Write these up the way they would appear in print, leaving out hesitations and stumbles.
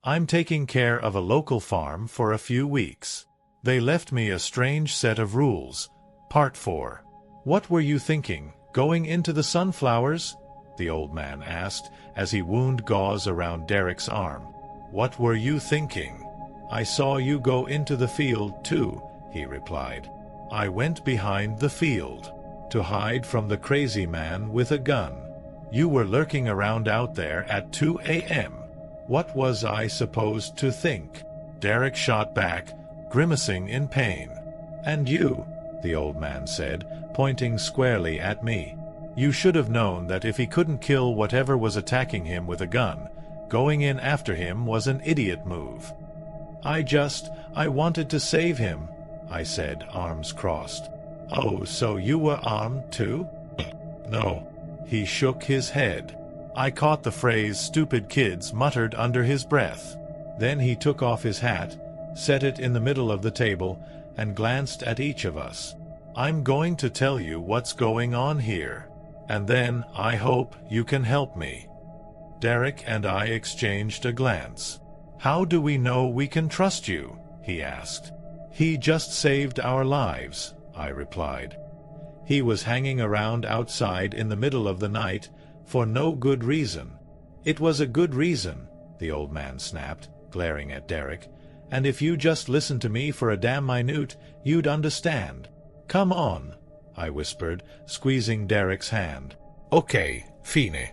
I'm taking care of a local farm for a few weeks. They left me a strange set of rules. Part 4. What were you thinking, going into the sunflowers? The old man asked as he wound gauze around Derek's arm. What were you thinking? I saw you go into the field too, he replied. I went behind the field to hide from the crazy man with a gun. You were lurking around out there at 2 a.m. What was I supposed to think? Derek shot back, grimacing in pain. And you, the old man said, pointing squarely at me. You should have known that if he couldn't kill whatever was attacking him with a gun, going in after him was an idiot move. I wanted to save him, I said, arms crossed. Oh, so you were armed too? No. He shook his head. I caught the phrase "stupid kids" muttered under his breath. Then he took off his hat, set it in the middle of the table, and glanced at each of us. I'm going to tell you what's going on here, and then I hope you can help me. Derek and I exchanged a glance. How do we know we can trust you? He asked. He just saved our lives, I replied. He was hanging around outside in the middle of the night for no good reason. It was a good reason, the old man snapped, glaring at Derek. And if you just listened to me for a damn minute, you'd understand. Come on, I whispered, squeezing Derek's hand. Okay, fine.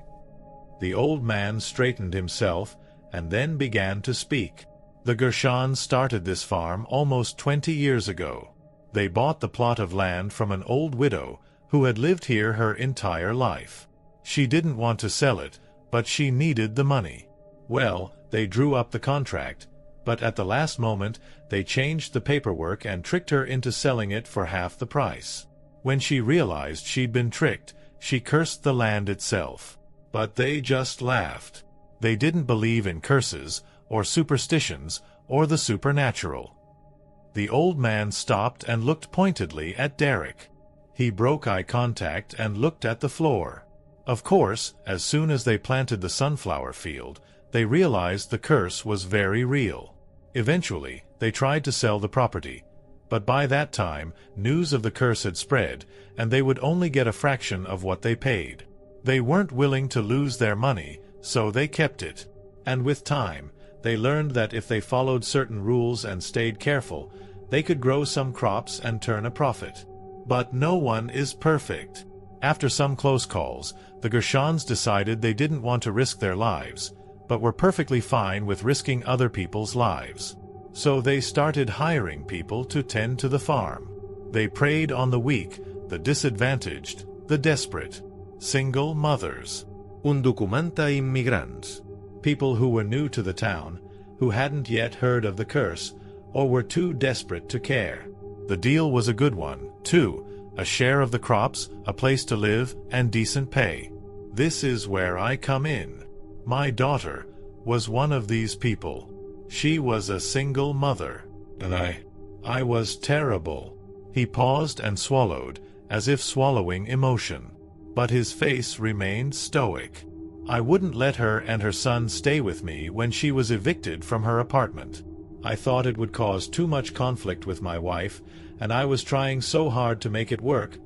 The old man straightened himself and then began to speak. The Gershons started this farm almost 20 years ago. They bought the plot of land from an old widow who had lived here her entire life. She didn't want to sell it, but she needed the money. Well, they drew up the contract, but at the last moment they changed the paperwork and tricked her into selling it for half the price. When she realized she'd been tricked, she cursed the land itself. But they just laughed. They didn't believe in curses, or superstitions, or the supernatural. The old man stopped and looked pointedly at Derek. He broke eye contact and looked at the floor. Of course, as soon as they planted the sunflower field, they realized the curse was very real. Eventually, they tried to sell the property, but by that time, news of the curse had spread, and they would only get a fraction of what they paid. They weren't willing to lose their money, so they kept it. And with time, they learned that if they followed certain rules and stayed careful, they could grow some crops and turn a profit. But no one is perfect. After some close calls, the Gershons decided they didn't want to risk their lives, but were perfectly fine with risking other people's lives. So they started hiring people to tend to the farm. They preyed on the weak, the disadvantaged, the desperate. Single mothers. Undocumentada immigrants. People who were new to the town, who hadn't yet heard of the curse, or were too desperate to care. The deal was a good one, too. A share of the crops, a place to live, and decent pay. This is where I come in. My daughter was one of these people. She was a single mother. And I was terrible. He paused and swallowed, as if swallowing emotion. But his face remained stoic. I wouldn't let her and her son stay with me when she was evicted from her apartment. I thought it would cause too much conflict with my wife, and I was trying so hard to make it work.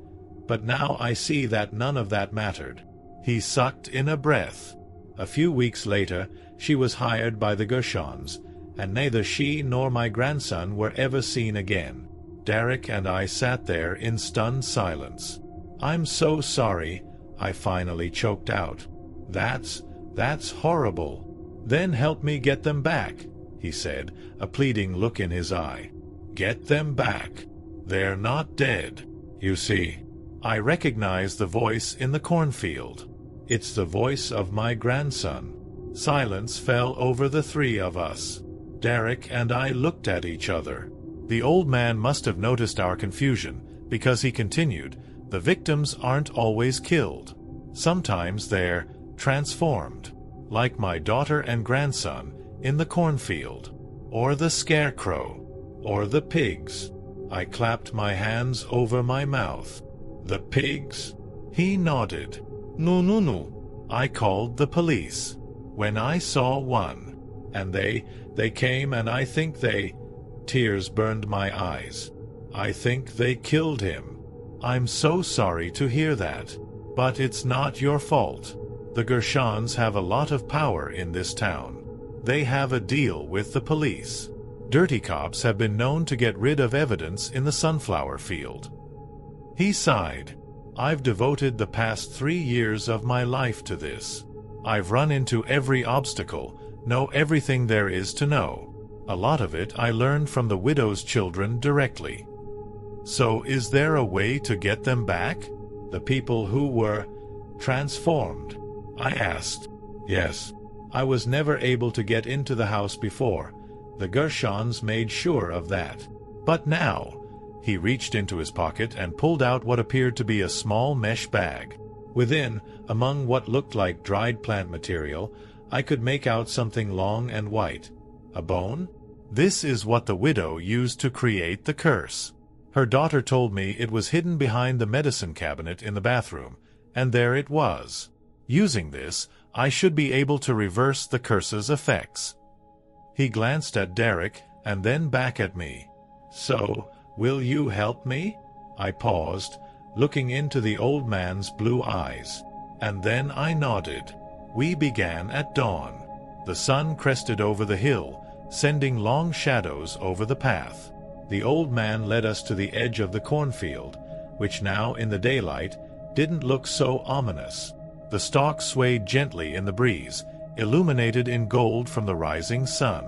But now I see that none of that mattered. He sucked in a breath. A few weeks later, she was hired by the Gershons, and neither she nor my grandson were ever seen again. Derek and I sat there in stunned silence. I'm so sorry, I finally choked out. That's horrible. Then help me get them back, he said, a pleading look in his eye. Get them back. They're not dead, you see. I recognize the voice in the cornfield. It's the voice of my grandson. Silence fell over the three of us. Derek and I looked at each other. The old man must have noticed our confusion, because he continued, the victims aren't always killed. Sometimes they're transformed, like my daughter and grandson in the cornfield, or the scarecrow, or the pigs. I clapped my hands over my mouth. The pigs? He nodded. No. I called the police. When I saw one. And they came and I think they... Tears burned my eyes. I think they killed him. I'm so sorry to hear that. But it's not your fault. The Gershons have a lot of power in this town. They have a deal with the police. Dirty cops have been known to get rid of evidence in the sunflower field. He sighed. I've devoted the past 3 years of my life to this. I've run into every obstacle, know everything there is to know. A lot of it I learned from the widow's children directly. So is there a way to get them back? The people who were transformed? I asked. Yes. I was never able to get into the house before. The Gershons made sure of that. But now... He reached into his pocket and pulled out what appeared to be a small mesh bag. Within, among what looked like dried plant material, I could make out something long and white. A bone? This is what the widow used to create the curse. Her daughter told me it was hidden behind the medicine cabinet in the bathroom, and there it was. Using this, I should be able to reverse the curse's effects. He glanced at Derek and then back at me. So, will you help me? I paused, looking into the old man's blue eyes. And then I nodded. We began at dawn. The sun crested over the hill, sending long shadows over the path. The old man led us to the edge of the cornfield, which now in the daylight didn't look so ominous. The stalks swayed gently in the breeze, illuminated in gold from the rising sun.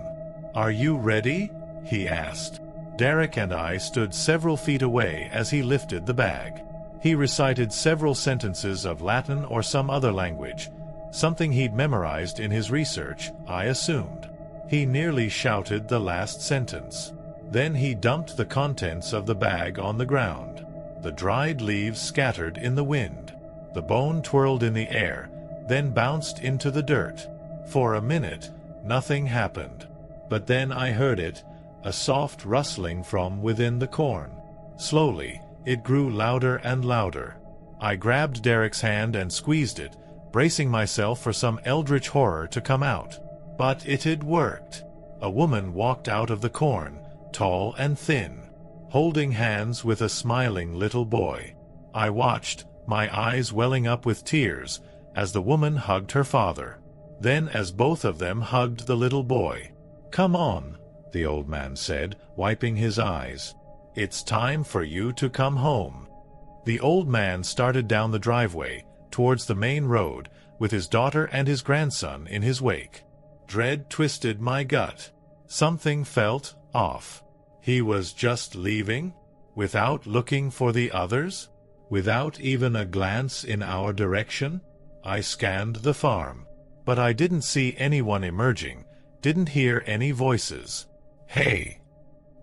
Are you ready? He asked. Derek and I stood several feet away as he lifted the bag. He recited several sentences of Latin or some other language, something he'd memorized in his research, I assumed. He nearly shouted the last sentence. Then he dumped the contents of the bag on the ground. The dried leaves scattered in the wind. The bone twirled in the air, then bounced into the dirt. For a minute, nothing happened. But then I heard it, a soft rustling from within the corn. Slowly, it grew louder and louder. I grabbed Derek's hand and squeezed it, bracing myself for some eldritch horror to come out. But it had worked. A woman walked out of the corn, tall and thin, holding hands with a smiling little boy. I watched, my eyes welling up with tears, as the woman hugged her father. Then as both of them hugged the little boy. Come on, the old man said, wiping his eyes. It's time for you to come home. The old man started down the driveway, towards the main road, with his daughter and his grandson in his wake. Dread twisted my gut. Something felt off. He was just leaving? Without looking for the others? Without even a glance in our direction? I scanned the farm. But I didn't see anyone emerging, didn't hear any voices. Hey!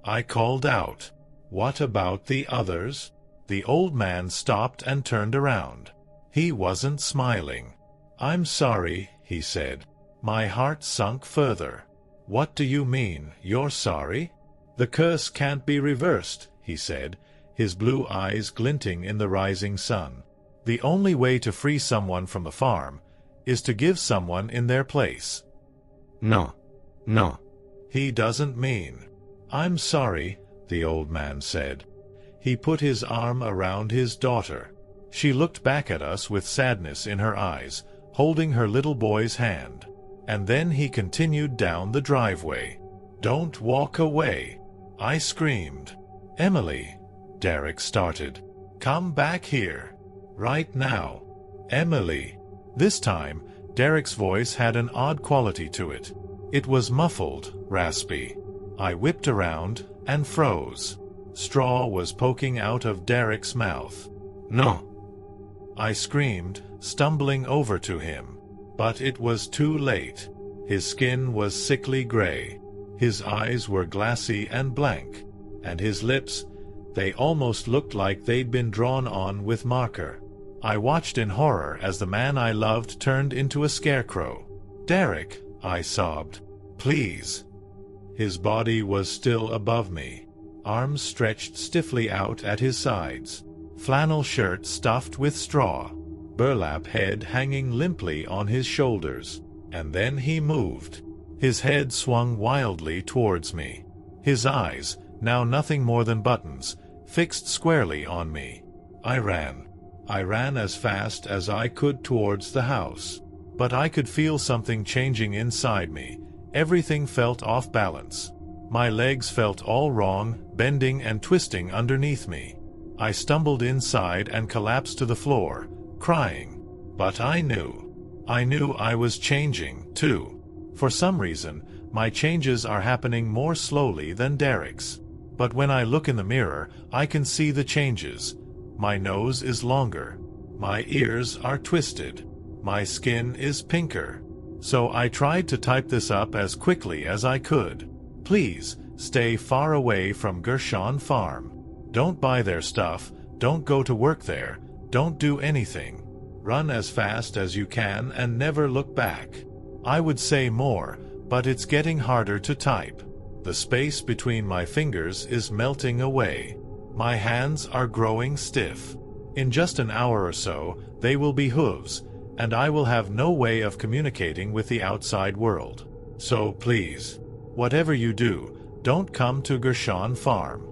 I called out. What about the others? The old man stopped and turned around. He wasn't smiling. I'm sorry, he said. My heart sunk further. What do you mean, you're sorry? The curse can't be reversed, he said, his blue eyes glinting in the rising sun. The only way to free someone from the farm is to give someone in their place. No. He doesn't mean. I'm sorry, the old man said. He put his arm around his daughter. She looked back at us with sadness in her eyes, holding her little boy's hand. And then he continued down the driveway. Don't walk away, I screamed. Emily, Derek started. Come back here. Right now. Emily. This time, Derek's voice had an odd quality to it. It was muffled, raspy. I whipped around and froze. Straw was poking out of Derek's mouth. No! I screamed, stumbling over to him. But it was too late. His skin was sickly gray. His eyes were glassy and blank. And his lips, they almost looked like they'd been drawn on with marker. I watched in horror as the man I loved turned into a scarecrow. Derek, I sobbed. Please. His body was still above me. Arms stretched stiffly out at his sides. Flannel shirt stuffed with straw. Burlap head hanging limply on his shoulders. And then he moved. His head swung wildly towards me. His eyes, now nothing more than buttons, fixed squarely on me. I ran. I ran as fast as I could towards the house. But I could feel something changing inside me. Everything felt off balance. My legs felt all wrong, bending and twisting underneath me. I stumbled inside and collapsed to the floor, crying. But I knew I was changing, too. For some reason, my changes are happening more slowly than Derek's. But when I look in the mirror, I can see the changes. My nose is longer. My ears are twisted. My skin is pinker. So I tried to type this up as quickly as I could. Please, stay far away from Gershon Farm. Don't buy their stuff, don't go to work there, don't do anything. Run as fast as you can and never look back. I would say more, but it's getting harder to type. The space between my fingers is melting away. My hands are growing stiff. In just an hour or so, they will be hooves, and I will have no way of communicating with the outside world. So please, whatever you do, don't come to Gershon Farm.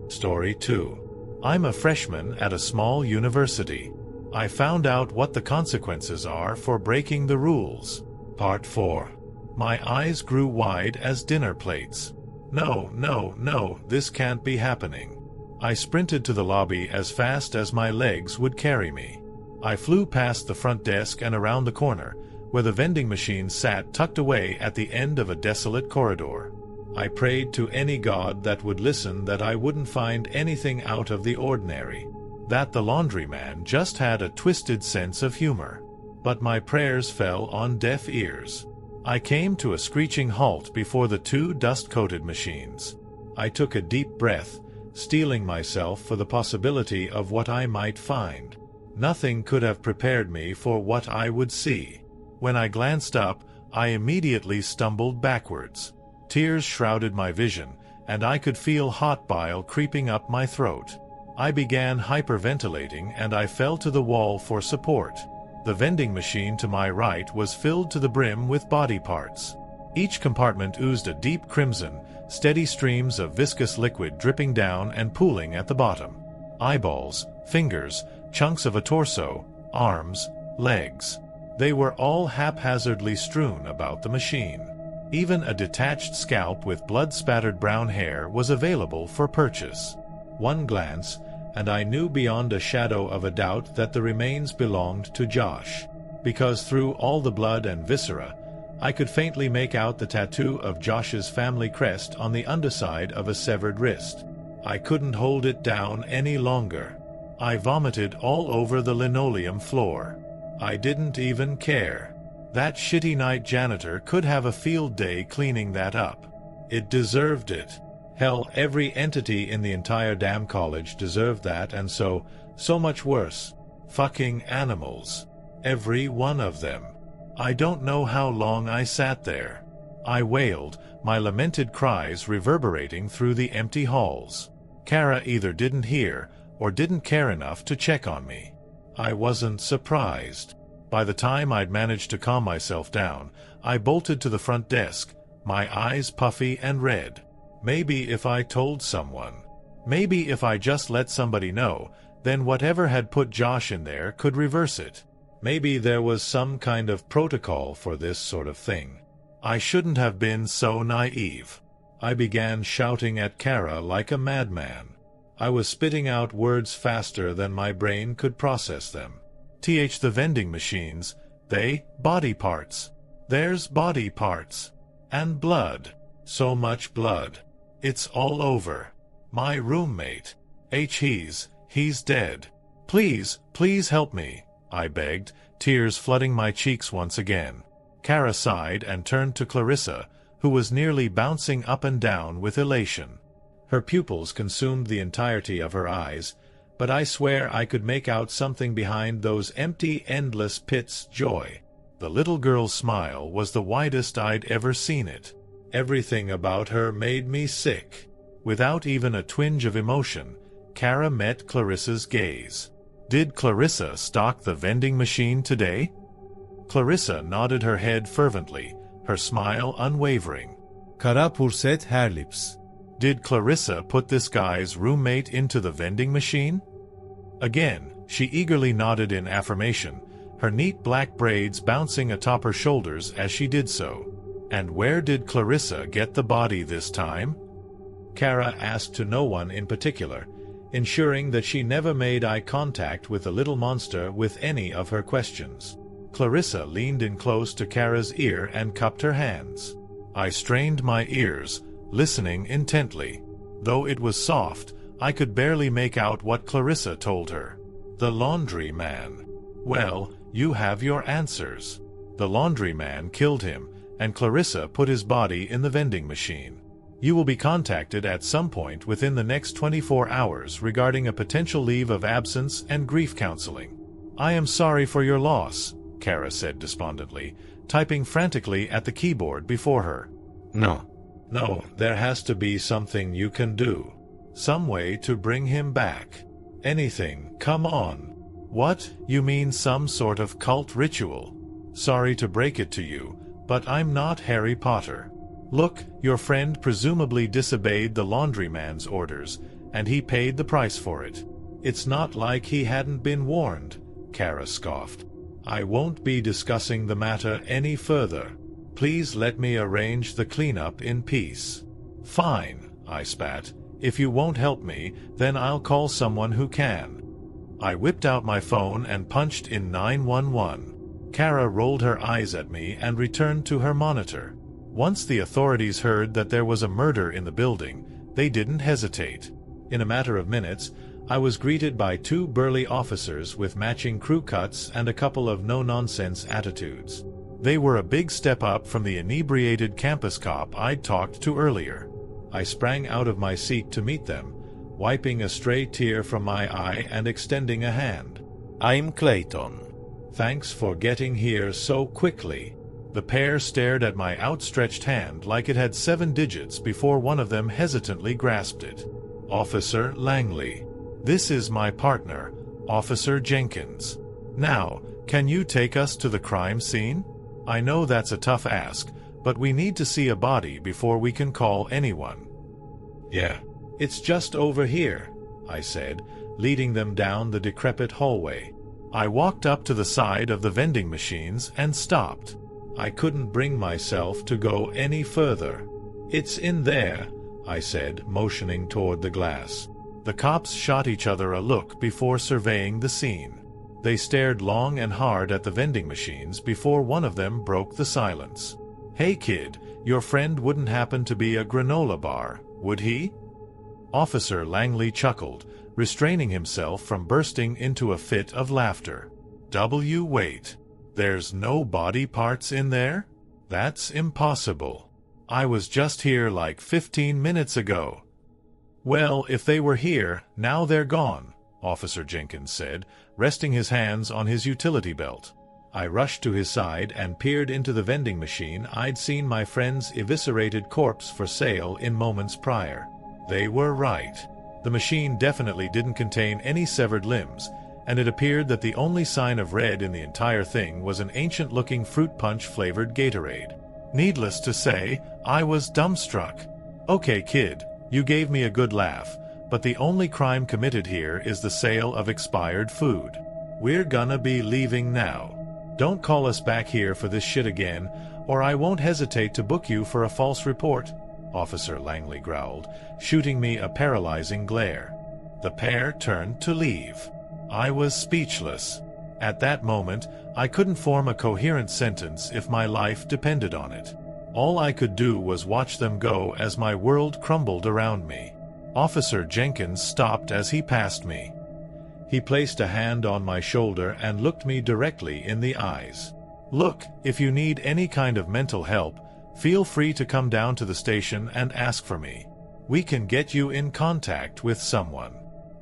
Story 2. I'm a freshman at a small university. I found out what the consequences are for breaking the rules. Part 4. My eyes grew wide as dinner plates. No, this can't be happening. I sprinted to the lobby as fast as my legs would carry me. I flew past the front desk and around the corner, where the vending machine sat tucked away at the end of a desolate corridor. I prayed to any god that would listen that I wouldn't find anything out of the ordinary, that the laundryman just had a twisted sense of humor. But my prayers fell on deaf ears. I came to a screeching halt before the two dust-coated machines. I took a deep breath, steeling myself for the possibility of what I might find. Nothing could have prepared me for what I would see. When I glanced up, I immediately stumbled backwards. Tears shrouded my vision, and I could feel hot bile creeping up my throat. I began hyperventilating and I fell to the wall for support. The vending machine to my right was filled to the brim with body parts. Each compartment oozed a deep crimson, steady streams of viscous liquid dripping down and pooling at the bottom. Eyeballs, fingers, chunks of a torso, arms, legs. They were all haphazardly strewn about the machine. Even a detached scalp with blood-spattered brown hair was available for purchase. One glance, and I knew beyond a shadow of a doubt that the remains belonged to Josh, because through all the blood and viscera, I could faintly make out the tattoo of Josh's family crest on the underside of a severed wrist. I couldn't hold it down any longer. I vomited all over the linoleum floor. I didn't even care. That shitty night janitor could have a field day cleaning that up. It deserved it. Hell, every entity in the entire damn college deserved that, and so much worse. Fucking animals. Every one of them. I don't know how long I sat there. I wailed, my lamented cries reverberating through the empty halls. Kara either didn't hear or didn't care enough to check on me. I wasn't surprised. By the time I'd managed to calm myself down, I bolted to the front desk, my eyes puffy and red. Maybe if I told someone. Maybe if I just let somebody know, then whatever had put Josh in there could reverse it. Maybe there was some kind of protocol for this sort of thing. I shouldn't have been so naive. I began shouting at Kara like a madman. I was spitting out words faster than my brain could process them. The vending machines, body parts. There's body parts. And blood. So much blood. It's all over. My roommate. He's dead. Please help me, I begged, tears flooding my cheeks once again. Kara sighed and turned to Clarissa, who was nearly bouncing up and down with elation. Her pupils consumed the entirety of her eyes, but I swear I could make out something behind those empty, endless pits. Joy. The little girl's smile was the widest I'd ever seen it. Everything about her made me sick. Without even a twinge of emotion, Kara met Clarissa's gaze. Did Clarissa stock the vending machine today? Clarissa nodded her head fervently, her smile unwavering. Kara purset her lips. Did Clarissa put this guy's roommate into the vending machine? Again, she eagerly nodded in affirmation, her neat black braids bouncing atop her shoulders as she did so. And where did Clarissa get the body this time? Kara asked to no one in particular, ensuring that she never made eye contact with the little monster with any of her questions. Clarissa leaned in close to Kara's ear and cupped her hands. I strained my ears, listening intently. Though it was soft, I could barely make out what Clarissa told her. The laundry man. Well, you have your answers. The laundry man killed him, and Clarissa put his body in the vending machine. You will be contacted at some point within the next 24 hours regarding a potential leave of absence and grief counseling. I am sorry for your loss, Kara said despondently, typing frantically at the keyboard before her. No, there has to be something you can do. Some way to bring him back. Anything, come on. What, you mean some sort of cult ritual? Sorry to break it to you, but I'm not Harry Potter. Look, your friend presumably disobeyed the laundryman's orders, and he paid the price for it. It's not like he hadn't been warned, Kara scoffed. I won't be discussing the matter any further. Please let me arrange the cleanup in peace. Fine, I spat. If you won't help me, then I'll call someone who can. I whipped out my phone and punched in 911. Kara rolled her eyes at me and returned to her monitor. Once the authorities heard that there was a murder in the building, they didn't hesitate. In a matter of minutes, I was greeted by 2 burly officers with matching crew cuts and a couple of no-nonsense attitudes. They were a big step up from the inebriated campus cop I'd talked to earlier. I sprang out of my seat to meet them, wiping a stray tear from my eye and extending a hand. I'm Clayton. Thanks for getting here so quickly. The pair stared at my outstretched hand like it had 7 digits before one of them hesitantly grasped it. Officer Langley. This is my partner, Officer Jenkins. Now, can you take us to the crime scene? I know that's a tough ask, but we need to see a body before we can call anyone. Yeah, it's just over here, I said, leading them down the decrepit hallway. I walked up to the side of the vending machines and stopped. I couldn't bring myself to go any further. It's in there, I said, motioning toward the glass. The cops shot each other a look before surveying the scene. They stared long and hard at the vending machines before one of them broke the silence. Hey kid, your friend wouldn't happen to be a granola bar, would he? Officer Langley chuckled, restraining himself from bursting into a fit of laughter. Wait. There's no body parts in there? That's impossible. I was just here like 15 minutes ago. Well, if they were here, now they're gone, Officer Jenkins said, resting his hands on his utility belt. I rushed to his side and peered into the vending machine I'd seen my friend's eviscerated corpse for sale in moments prior. They were right. The machine definitely didn't contain any severed limbs, and it appeared that the only sign of red in the entire thing was an ancient-looking fruit punch-flavored Gatorade. Needless to say, I was dumbstruck. Okay, kid, you gave me a good laugh, but the only crime committed here is the sale of expired food. We're gonna be leaving now. Don't call us back here for this shit again, or I won't hesitate to book you for a false report, Officer Langley growled, shooting me a paralyzing glare. The pair turned to leave. I was speechless. At that moment, I couldn't form a coherent sentence if my life depended on it. All I could do was watch them go as my world crumbled around me. Officer Jenkins stopped as he passed me. He placed a hand on my shoulder and looked me directly in the eyes. Look, if you need any kind of mental help, feel free to come down to the station and ask for me. We can get you in contact with someone.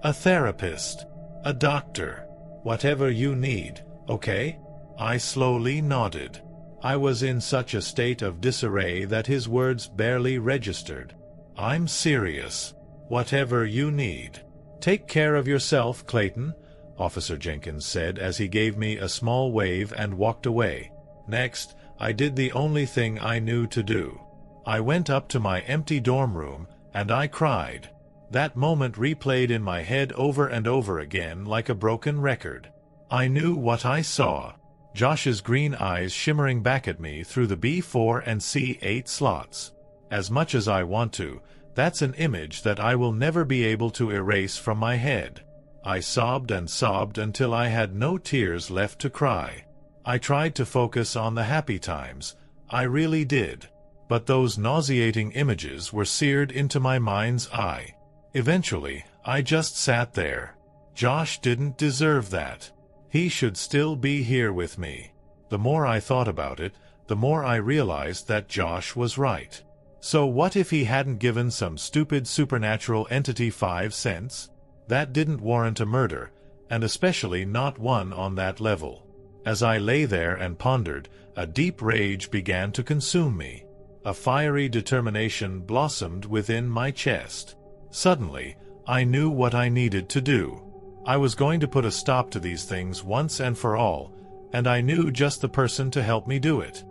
A therapist. A doctor. Whatever you need, okay? I slowly nodded. I was in such a state of disarray that his words barely registered. I'm serious. Whatever you need. Take care of yourself, Clayton, Officer Jenkins said as he gave me a small wave and walked away. Next, I did the only thing I knew to do. I went up to my empty dorm room, and I cried. That moment replayed in my head over and over again like a broken record. I knew what I saw. Josh's green eyes shimmering back at me through the B4 and C8 slots. As much as I want to, that's an image that I will never be able to erase from my head. I sobbed and sobbed until I had no tears left to cry. I tried to focus on the happy times. I really did. But those nauseating images were seared into my mind's eye. Eventually, I just sat there. Josh didn't deserve that. He should still be here with me. The more I thought about it, the more I realized that Josh was right. So what if he hadn't given some stupid supernatural entity 5 cents? That didn't warrant a murder, and especially not one on that level. As I lay there and pondered, a deep rage began to consume me. A fiery determination blossomed within my chest. Suddenly, I knew what I needed to do. I was going to put a stop to these things once and for all, and I knew just the person to help me do it.